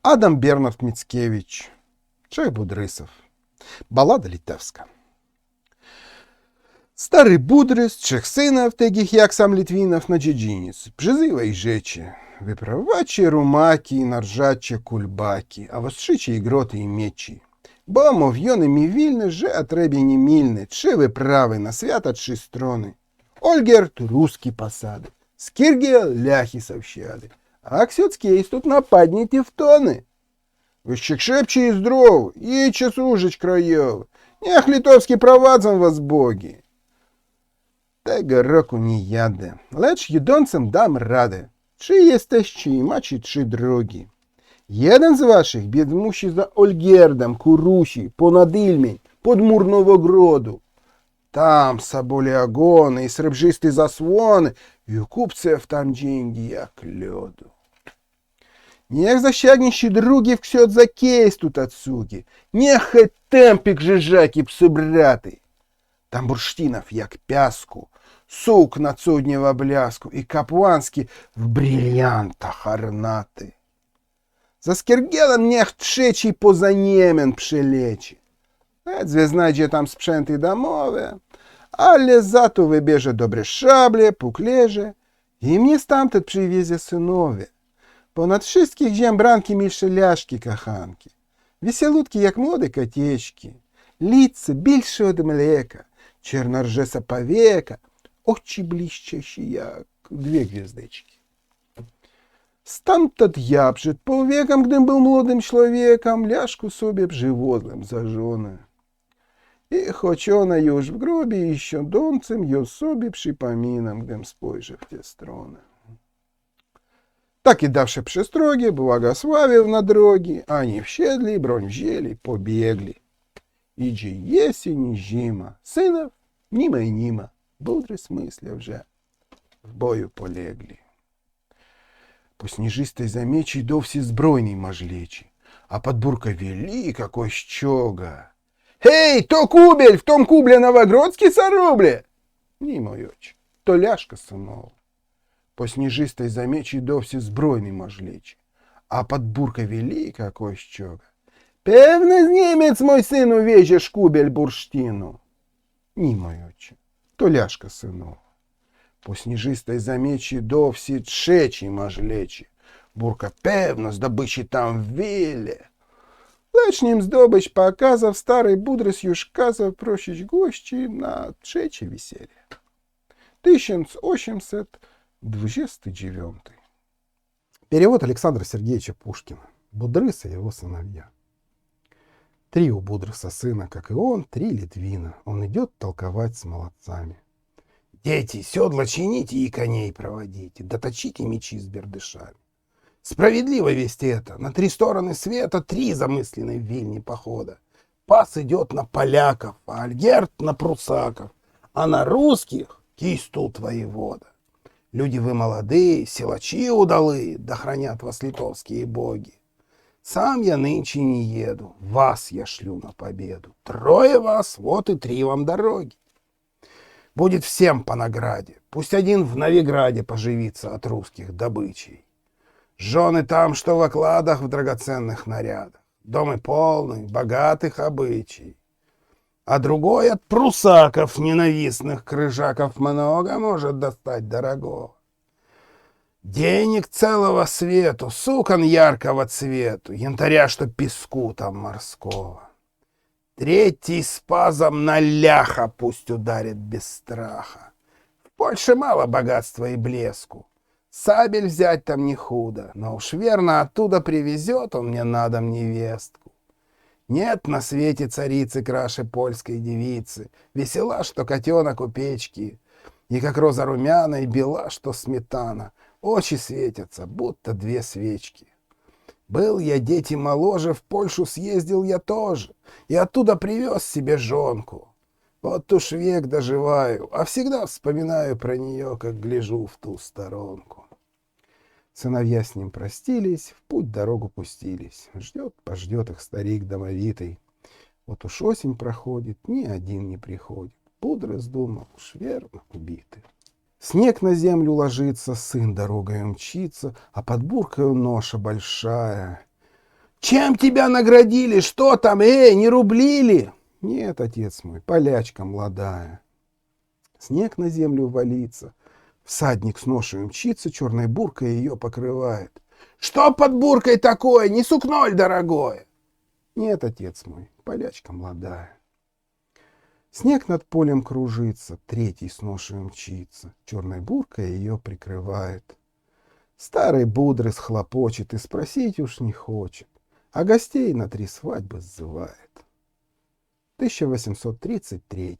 Адам Бернард Міцкевич, Чех Будрисов. Балада литовська. Старый Будрис, Чех сынов, таких як сам Литвинов, на джеджинец, бжезывой жечи, выправачи румаки, наржачи кульбаки, а восшичи игроты и мечи. Бо мов'йоними вільне же отребіні мільне, чи виправи на свята чи строни. Ольгерт русські посади, Скіргел ляхи совщады, а Ксюцкий тут нападні тевтони. Вищик шепче і здров, і часужич краєв, нех литовський провадцам вас боги. Tego roku nie jadę, lecz judącym dam radę, czy jesteście maci, czy drogi. Jeden z waszych bied musi za Ольгердом Куруси понад Ильмень, под мур Новогроду. Там соболи огоны и сребжистые заслоны, и у купцев там деньги, як лёду. Нех защагнищи други в ксёт за кейс тут отсюги, нех и темпик жижаки псубраты. Там бурштинов, як пяску, сук на цудне в бляску, и капуански в бриллиантах орнаты. За Скіргелем нех trzeci poza Niemen przyleci. Ledwie znajdzie tam sprzęty domowe, ale za to wybierze dobre szable, puklerze i mnie stamtąd przywiezie synowie. Ponad wszystkich ziem branki milsze ляшки kochanki. Wieselutki jak młode koteczki, lice більше od mleka, czernarżesa powieka, oczy блищащие jak dwie gwiazdeczki. Стамтąd я przed półwiekiem, gdym był młodym człowiekiem, ляшку sobie przywozłem za żonę. I choć ona już w grobie i siądącym, ją sobie przypominam, gdym spojrzę w tę stronę. Takie dawsze przestrogi błogosławił na drogi, ani wsiedli, broń wzięli, pobiegli. Idzie jesień i zima, synów nima i nima, Будрис myślał, że w boju polegli. По снежистой замечи до все збройной можлечи, а подбурка вели, какой щога. «Эй, то кубель, в том кубле новогродский сорубле!» «Не мой отче, то ляшка сынов». По снежистой замечи до все збройной можлечи, а подбурка вели, какой щога. «Певно, немец мой сын увезешь кубель бурштину». «Не мой отче, то ляшка сынов». По сніжистій замечі до всі trzeci можлечі. Бурка певно здобичі там вілє. Lecz nim zdobycz показав, старый Будрис już казав просить gości na trzecie wesele. 1829. Перевод Александра Сергеевича Пушкина. Будрис и его сыновья. 3 у Будриса сына, как и он, 3 литвина. Он идет толковать с молодцами. Дети, седла чините и коней проводите, да точите мечи с бердышами. Справедливо весть это, на 3 стороны света 3 замысленной в Вильне похода. Пас идет на поляков, а Ольгерд на прусаков, а на русских кисть тут воевода. Люди вы молодые, силачи удалые, да хранят вас литовские боги. Сам я нынче не еду, вас я шлю на победу. 3 вас, вот и 3 вам дороги. Будет всем по награде. Пусть один в Новиграде поживится от русских добычей. Жены там, что в окладах в драгоценных нарядах. Домы полны, богатых обычай. А другой от прусаков ненавистных крыжаков много может достать дорогого. Денег целого свету, сукон яркого цвету, янтаря, что песку там морского. 3 спазом на ляха пусть ударит без страха. В Польше мало богатства и блеску. Сабель взять там не худо, но уж верно оттуда привезет он мне на дом невестку. Нет на свете царицы краше польской девицы, весела, что котенок у печки, и как роза румяна, и бела, что сметана, очи светятся, будто 2 свечки. Был я, дети, моложе, в Польшу съездил я тоже, и оттуда привез себе жонку. Вот уж век доживаю, а всегда вспоминаю про нее, как гляжу в ту сторонку. Сыновья с ним простились, в путь дорогу пустились. Пождет их старик домовитый. Вот уж осень проходит, ни один не приходит. Будрис думал, уж верно убиты. Снег на землю ложится, сын дорогой мчится, а под буркою ноша большая. Чем тебя наградили? Что там? Эй, не рублили? Нет, отец мой, полячка молодая. Снег на землю валится. Всадник с ношей мчится, черной буркой ее покрывает. Что под буркой такое? Не сукно ль дорогое? Нет, отец мой, полячка молодая. Снег над полем кружится, третий с ношей мчится, черной буркой ее прикрывает. Старый Будрый схлопочет и спросить уж не хочет, а гостей на 3 свадьбы сзывает. 1833